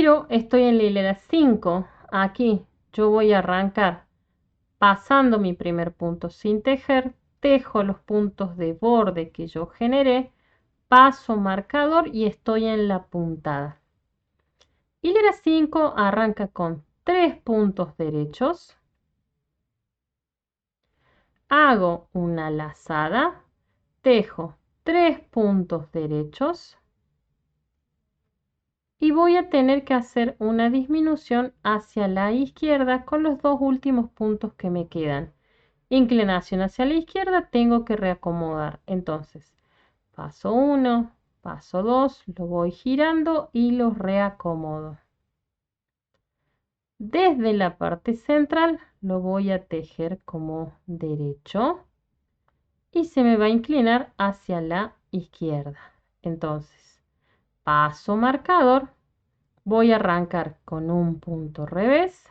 Giro, estoy en la hilera 5. Aquí yo voy a arrancar pasando mi primer punto sin tejer, tejo los puntos de borde que yo generé, paso marcador y estoy en la puntada. Hilera 5 arranca con 3 puntos derechos. Hago una lazada, tejo 3 puntos derechos y voy a tener que hacer una disminución hacia la izquierda con los dos últimos puntos que me quedan. Inclinación hacia la izquierda, tengo que reacomodar. Entonces, paso 1, paso 2, lo voy girando y los reacomodo. Desde la parte central lo voy a tejer como derecho y se me va a inclinar hacia la izquierda. Entonces, paso marcador, voy a arrancar con un punto revés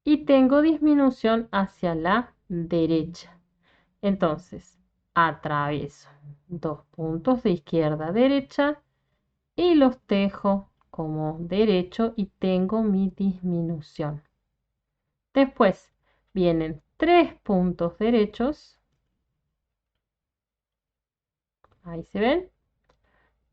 y tengo disminución hacia la derecha. Entonces, atravieso 2 puntos de izquierda a derecha y los tejo como derecho y tengo mi disminución. Después vienen 3 puntos derechos. Ahí se ven.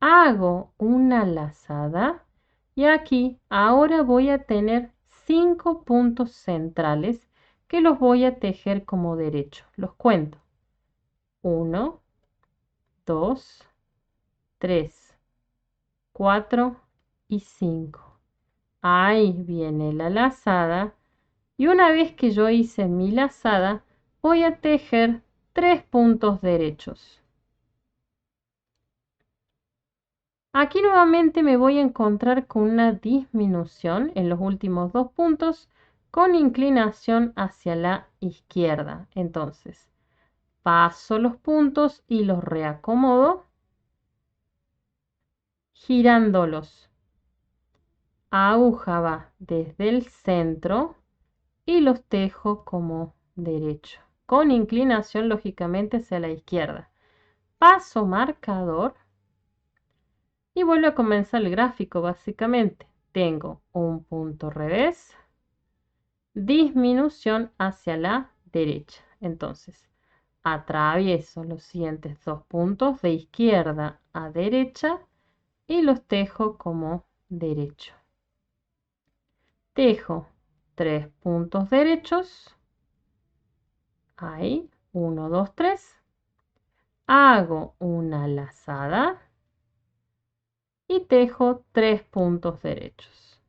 Hago una lazada y aquí ahora voy a tener 5 puntos centrales que los voy a tejer como derecho. Los cuento. 1, 2, 3, 4 y 5. Ahí viene la lazada y una vez que yo hice mi lazada voy a tejer 3 puntos derechos. Aquí nuevamente me voy a encontrar con una disminución en los últimos 2 puntos con inclinación hacia la izquierda. Entonces, paso los puntos y los reacomodo girándolos. Aguja va desde el centro y los tejo como derecho, con inclinación lógicamente hacia la izquierda. Paso marcador y vuelvo a comenzar el gráfico básicamente. Tengo un punto revés, disminución hacia la derecha. Entonces, atravieso los siguientes 2 puntos de izquierda a derecha y los tejo como derecho. Tejo 3 puntos derechos. Ahí, 1, 2, 3. Hago una lazada y tejo 3 puntos derechos.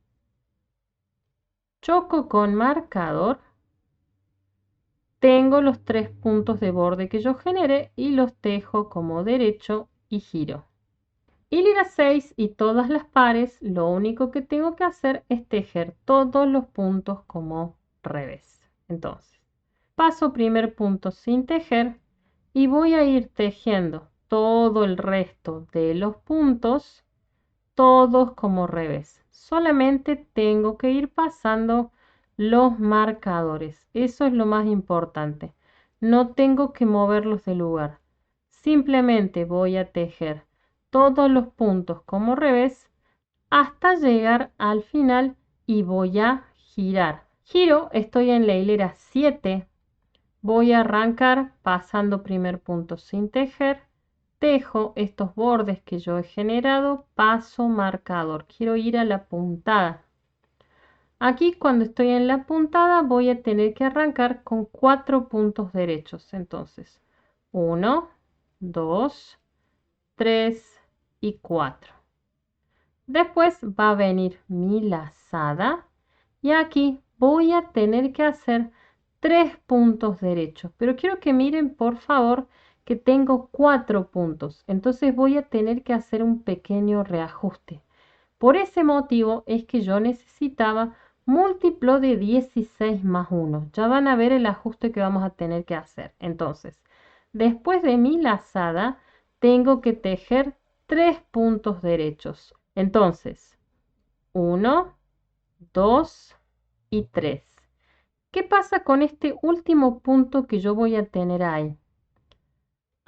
Choco con marcador. Tengo los 3 puntos de borde que yo generé y los tejo como derecho y giro. Hilera 6 y todas las pares, lo único que tengo que hacer es tejer todos los puntos como revés. Entonces, paso primer punto sin tejer y voy a ir tejiendo todo el resto de los puntos, todos como revés. Solamente tengo que ir pasando los marcadores. Eso es lo más importante. No tengo que moverlos de lugar. Simplemente voy a tejer todos los puntos como revés hasta llegar al final y voy a girar. Giro, estoy en la hilera 7. Voy a arrancar pasando primer punto sin tejer. Tejo estos bordes que yo he generado, paso marcador. Quiero ir a la puntada. Aquí cuando estoy en la puntada voy a tener que arrancar con 4 puntos derechos. Entonces, 1, 2, 3 y 4. Después va a venir mi lazada y aquí voy a tener que hacer 3 puntos derechos. Pero quiero que miren por favor que tengo 4 puntos. Entonces voy a tener que hacer un pequeño reajuste. Por ese motivo es que yo necesitaba múltiplo de 16 más 1. Ya van a ver el ajuste que vamos a tener que hacer. Entonces, después de mi lazada, tengo que tejer 3 puntos derechos. Entonces, 1, 2 y 3. ¿Qué pasa con este último punto que yo voy a tener ahí?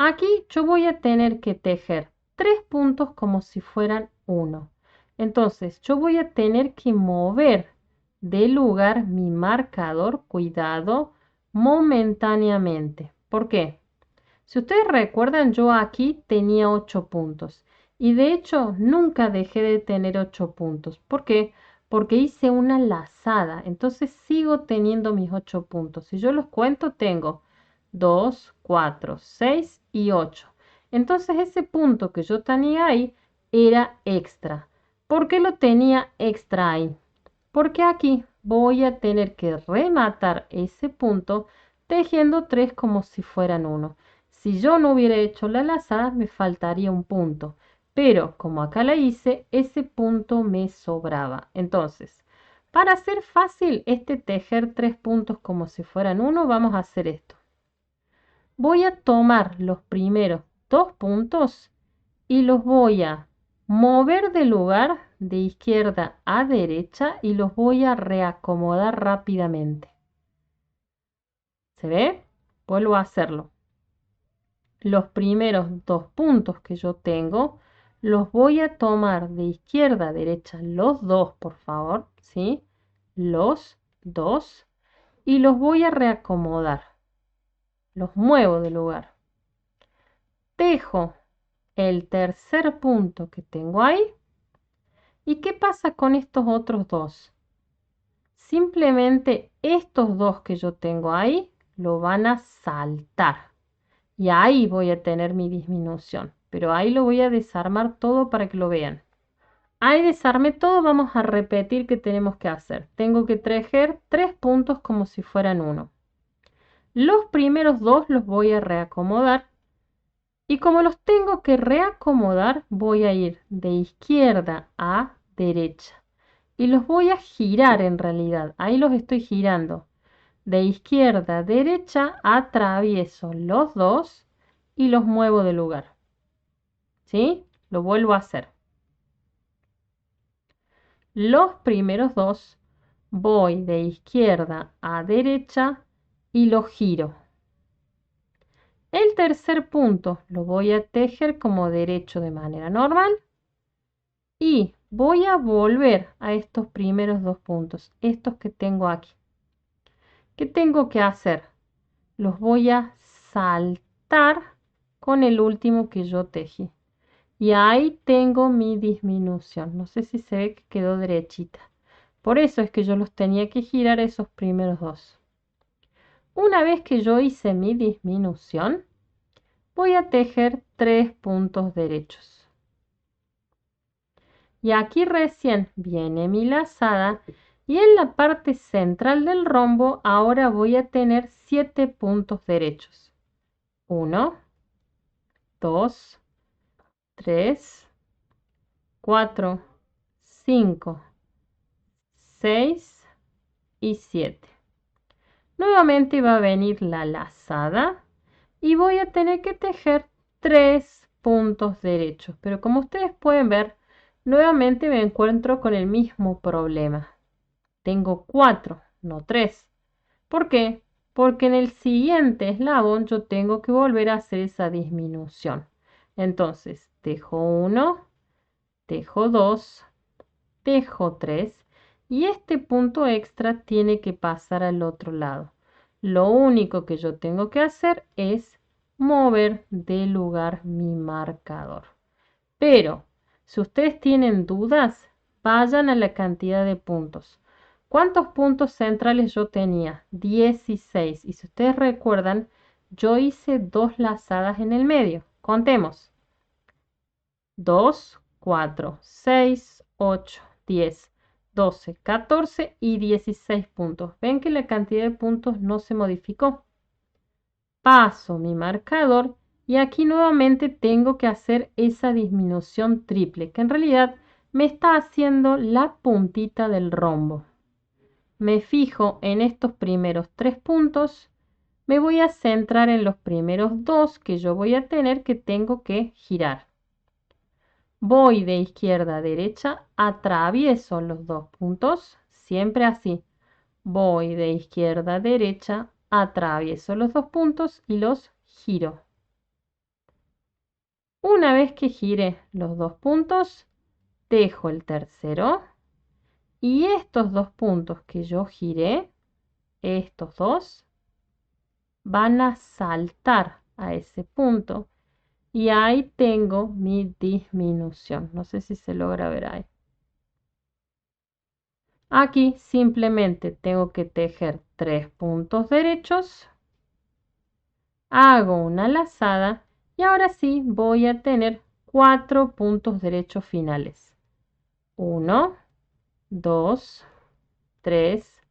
Aquí yo voy a tener que tejer 3 puntos como si fueran 1. Entonces, yo voy a tener que mover de lugar mi marcador, cuidado, momentáneamente. ¿Por qué? Si ustedes recuerdan, yo aquí tenía 8 puntos y de hecho nunca dejé de tener 8 puntos. ¿Por qué? Porque hice una lazada, entonces sigo teniendo mis 8 puntos. Si yo los cuento, tengo 2, 4, 6 y 8. Entonces ese punto que yo tenía ahí era extra. ¿Por qué lo tenía extra ahí? Porque aquí voy a tener que rematar ese punto tejiendo 3 como si fueran 1. Si yo no hubiera hecho la lazada, me faltaría un punto. Pero como acá la hice, ese punto me sobraba. Entonces, para hacer fácil este tejer 3 puntos como si fueran 1, vamos a hacer esto. Voy a tomar los primeros 2 puntos y los voy a mover de lugar de izquierda a derecha y los voy a reacomodar rápidamente. ¿Se ve? Vuelvo a hacerlo. Los primeros 2 puntos que yo tengo los voy a tomar de izquierda a derecha, los dos, por favor, ¿sí? Los dos, y los voy a reacomodar. Los muevo de lugar. Tejo el tercer punto que tengo ahí. ¿Y qué pasa con estos otros dos? Simplemente estos dos que yo tengo ahí lo van a saltar. Y ahí voy a tener mi disminución. Pero ahí lo voy a desarmar todo para que lo vean. Ahí desarmé todo, vamos a repetir qué tenemos que hacer. Tengo que tejer 3 puntos como si fueran 1. Los primeros 2 los voy a reacomodar. Y como los tengo que reacomodar, voy a ir de izquierda a derecha. Y los voy a girar en realidad. Ahí los estoy girando. De izquierda a derecha atravieso los dos y los muevo de lugar. ¿Sí? Lo vuelvo a hacer. Los primeros 2 voy de izquierda a derecha y los giro. El tercer punto lo voy a tejer como derecho de manera normal. Y voy a volver a estos primeros 2 puntos, estos que tengo aquí. ¿Qué tengo que hacer? Los voy a saltar con el último que yo tejí. Y ahí tengo mi disminución. No sé si se ve que quedó derechita. Por eso es que yo los tenía que girar esos primeros 2. Una vez que yo hice mi disminución, voy a tejer 3 puntos derechos. Y aquí recién viene mi lazada y en la parte central del rombo ahora voy a tener 7 puntos derechos. 1, 2, 3, 4, 5, 6 y 7. Nuevamente va a venir la lazada y voy a tener que tejer 3 puntos derechos. Pero como ustedes pueden ver, nuevamente me encuentro con el mismo problema. Tengo 4, no 3. ¿Por qué? Porque en el siguiente eslabón yo tengo que volver a hacer esa disminución. Entonces, tejo 1, tejo 2, tejo 3 y este punto extra tiene que pasar al otro lado. Lo único que yo tengo que hacer es mover de lugar mi marcador. Pero, si ustedes tienen dudas, vayan a la cantidad de puntos. ¿Cuántos puntos centrales yo tenía? 16. Y si ustedes recuerdan, yo hice 2 lazadas en el medio. Contemos. 2, 4, 6, 8, 10, 12, 14 y 16 puntos. ¿Ven que la cantidad de puntos no se modificó? Paso mi marcador y aquí nuevamente tengo que hacer esa disminución triple, que en realidad me está haciendo la puntita del rombo. Me fijo en estos primeros 3 puntos, me voy a centrar en los primeros 2 que yo voy a tener que tengo que girar. Voy de izquierda a derecha, atravieso los 2 puntos, siempre así. Voy de izquierda a derecha, atravieso los 2 puntos y los giro. Una vez que gire los 2 puntos, tejo el tercero y estos dos puntos que yo giré, estos dos, van a saltar a ese punto y ahí tengo mi disminución. No sé si se logra ver ahí. Aquí simplemente tengo que tejer 3 puntos derechos, hago una lazada y ahora sí voy a tener 4 puntos derechos finales. 1, 2, 3,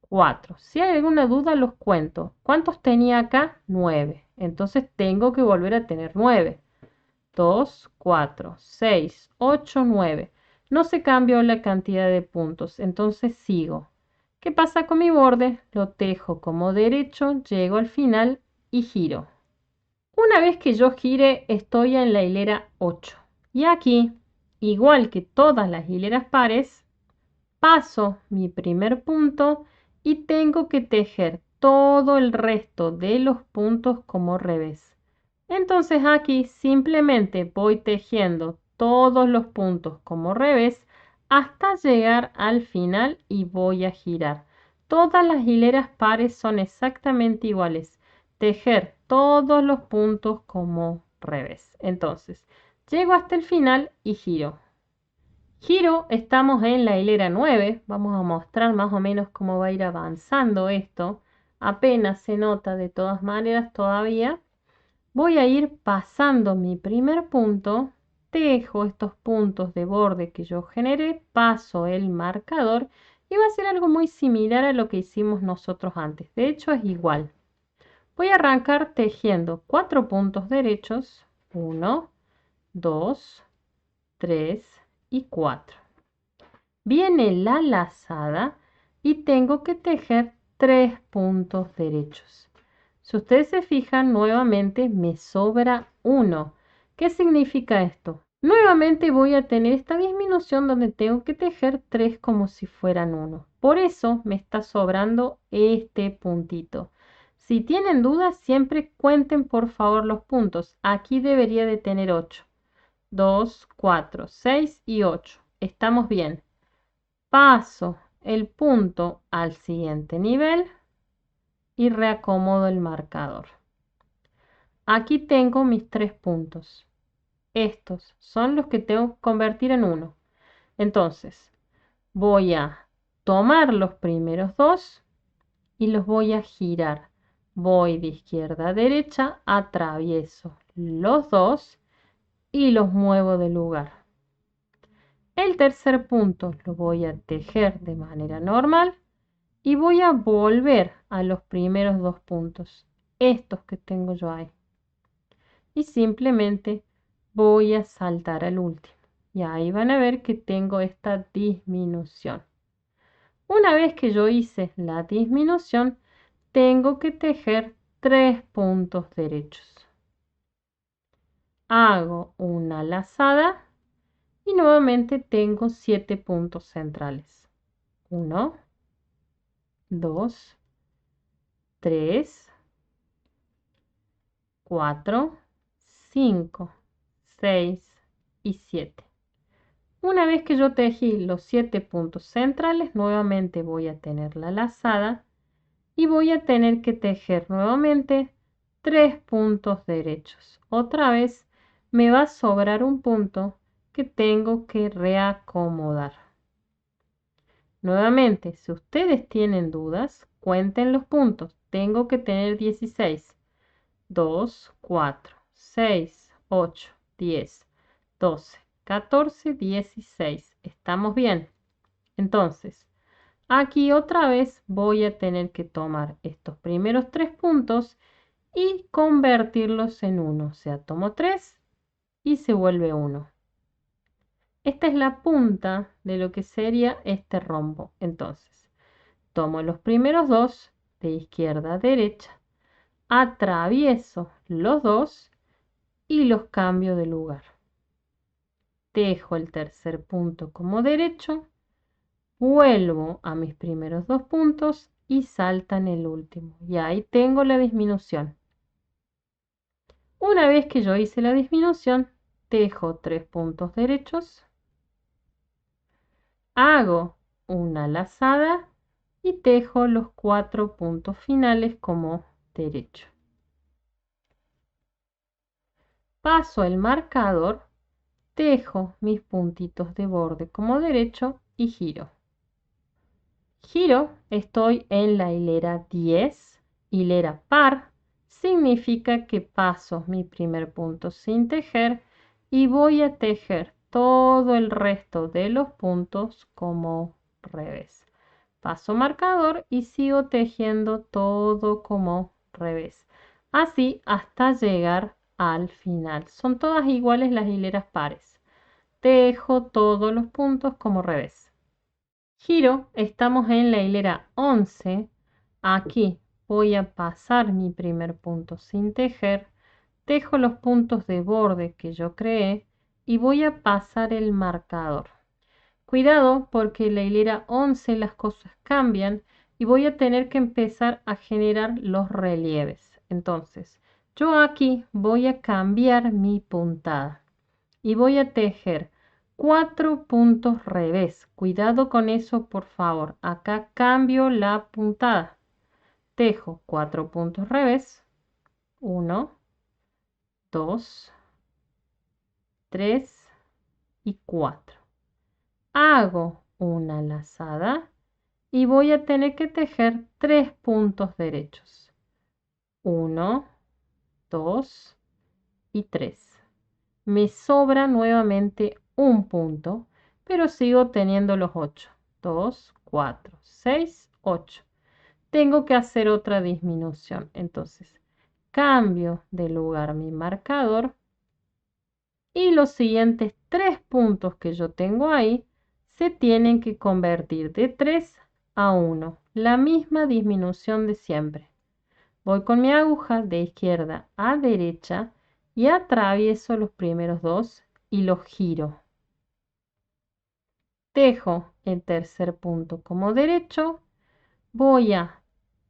4. Si hay alguna duda los cuento. ¿Cuántos tenía acá? 9. Entonces tengo que volver a tener 9. 2, 4, 6, 8, 9. No se cambió la cantidad de puntos, entonces sigo. ¿Qué pasa con mi borde? Lo tejo como derecho, llego al final y giro. Una vez que yo gire, estoy en la hilera 8. Y aquí, igual que todas las hileras pares, paso mi primer punto y tengo que tejer todo el resto de los puntos como revés. Entonces aquí simplemente voy tejiendo todos los puntos como revés hasta llegar al final y voy a girar. Todas las hileras pares son exactamente iguales. Tejer todos los puntos como revés. Entonces, llego hasta el final y giro. Giro, estamos en la hilera 9. Vamos a mostrar más o menos cómo va a ir avanzando esto. Apenas se nota de todas maneras todavía. Voy a ir pasando mi primer punto, tejo estos puntos de borde que yo generé, paso el marcador y va a ser algo muy similar a lo que hicimos nosotros antes. De hecho es igual. Voy a arrancar tejiendo 4 puntos derechos, 1, 2, 3 y 4. Viene la lazada y tengo que tejer 3 puntos derechos. Si ustedes se fijan, nuevamente me sobra 1. ¿Qué significa esto? Nuevamente voy a tener esta disminución donde tengo que tejer 3 como si fueran 1. Por eso me está sobrando este puntito. Si tienen dudas, siempre cuenten por favor los puntos. Aquí debería de tener 8. 2, 4, 6 y 8. Estamos bien. Paso el punto al siguiente nivel y reacomodo el marcador. Aquí tengo mis 3 puntos. Estos son los que tengo que convertir en 1. Entonces, voy a tomar los primeros 2 y los voy a girar. Voy de izquierda a derecha, atravieso los 2 y los muevo de lugar. El tercer punto lo voy a tejer de manera normal y voy a volver a los primeros 2 puntos, estos que tengo yo ahí. Y simplemente voy a saltar al último. Y ahí van a ver que tengo esta disminución. Una vez que yo hice la disminución, tengo que tejer 3 puntos derechos. Hago una lazada y nuevamente tengo 7 puntos centrales. 1, 2, 3, 4, 5, 6 y 7. Una vez que yo tejí los 7 puntos centrales, nuevamente voy a tener la lazada y voy a tener que tejer nuevamente 3 puntos derechos. Otra vez me va a sobrar un punto que tengo que reacomodar. Nuevamente, si ustedes tienen dudas, cuenten los puntos. Tengo que tener 16. 2, 4, 6, 8, 10, 12, 14, 16. ¿Estamos bien? Entonces, aquí otra vez voy a tener que tomar estos primeros 3 puntos y convertirlos en 1. O sea, tomo 3 y se vuelve 1. Esta es la punta de lo que sería este rombo. Entonces, tomo los primeros 2 de izquierda a derecha, atravieso los 2 y los cambio de lugar. Tejo el tercer punto como derecho, vuelvo a mis primeros 2 puntos y saltan el último. Y ahí tengo la disminución. Una vez que yo hice la disminución, tejo 3 puntos derechos, Hago una lazada y tejo los 4 puntos finales como derecho. Paso el marcador, tejo mis puntitos de borde como derecho y giro. Giro, estoy en la hilera 10, hilera par, significa que paso mi primer punto sin tejer y voy a tejer todo el resto de los puntos como revés. Paso marcador y sigo tejiendo todo como revés. Así hasta llegar al final. Son todas iguales las hileras pares. Tejo todos los puntos como revés. Giro, estamos en la hilera 11. Aquí voy a pasar mi primer punto sin tejer. Tejo los puntos de borde que yo creé y voy a pasar el marcador. Cuidado porque en la hilera 11 las cosas cambian y voy a tener que empezar a generar los relieves. Entonces, yo aquí voy a cambiar mi puntada y voy a tejer 4 puntos revés. Cuidado con eso, por favor. Acá cambio la puntada. Tejo 4 puntos revés. 1, 2, 3 y 4. Hago una lazada y voy a tener que tejer 3 puntos derechos. 1, 2 y 3. Me sobra nuevamente un punto, pero sigo teniendo los 8. 2, 4, 6, 8. Tengo que hacer otra disminución. Entonces, cambio de lugar mi marcador y los siguientes 3 puntos que yo tengo ahí se tienen que convertir de 3 a 1. La misma disminución de siempre. Voy con mi aguja de izquierda a derecha y atravieso los primeros 2 y los giro. Tejo el tercer punto como derecho. Voy a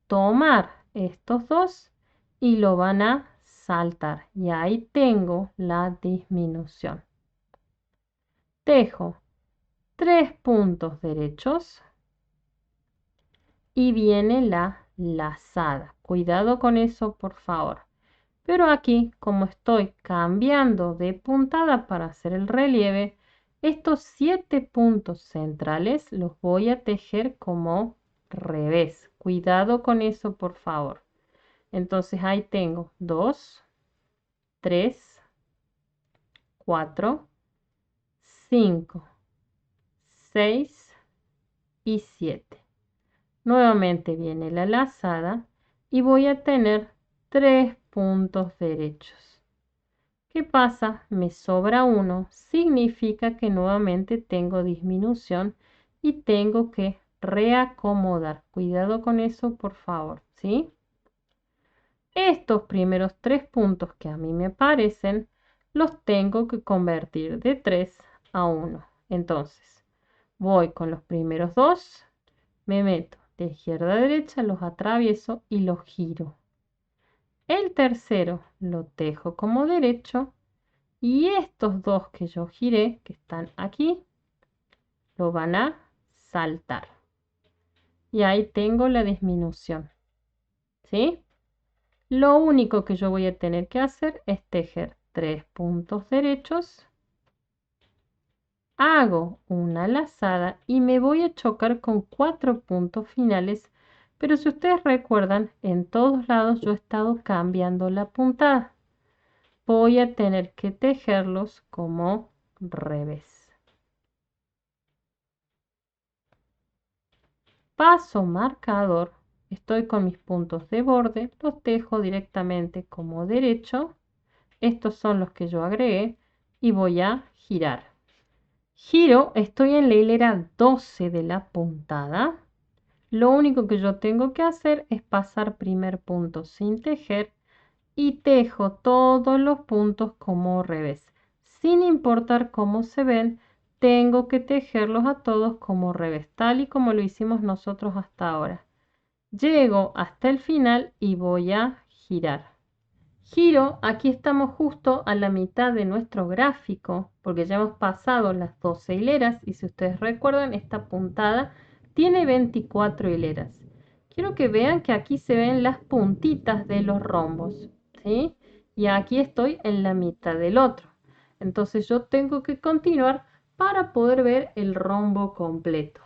tomar estos 2 y lo van a saltar. Y ahí tengo la disminución. Tejo 3 puntos derechos y viene la lazada. Cuidado con eso, por favor. Pero aquí, como estoy cambiando de puntada para hacer el relieve, estos 7 puntos centrales los voy a tejer como revés. Cuidado con eso, por favor. Entonces ahí tengo 2, 3, 4, 5, 6 y 7. Nuevamente viene la lazada y voy a tener 3 puntos derechos. ¿Qué pasa? Me sobra uno, significa que nuevamente tengo disminución y tengo que reacomodar. Cuidado con eso, por favor, ¿sí? Estos primeros 3 puntos que a mí me aparecen, los tengo que convertir de 3 a 1. Entonces, voy con los primeros 2, me meto de izquierda a derecha, los atravieso y los giro. El tercero lo tejo como derecho y estos 2 que yo giré, que están aquí, lo van a saltar. Y ahí tengo la disminución, ¿sí? Lo único que yo voy a tener que hacer es tejer 3 puntos derechos. Hago una lazada y me voy a chocar con 4 puntos finales. Pero si ustedes recuerdan, en todos lados yo he estado cambiando la puntada. Voy a tener que tejerlos como revés. Paso marcador, estoy con mis puntos de borde, los tejo directamente como derecho. Estos son los que yo agregué y voy a girar. Giro, estoy en la hilera 12 de la puntada. Lo único que yo tengo que hacer es pasar primer punto sin tejer y tejo todos los puntos como revés. Sin importar cómo se ven, tengo que tejerlos a todos como revés, tal y como lo hicimos nosotros hasta ahora. Llego hasta el final y voy a girar. Giro, aquí estamos justo a la mitad de nuestro gráfico, porque ya hemos pasado las 12 hileras y si ustedes recuerdan, esta puntada tiene 24 hileras. Quiero que vean que aquí se ven las puntitas de los rombos, ¿sí? Y aquí estoy en la mitad del otro. Entonces yo tengo que continuar para poder ver el rombo completo.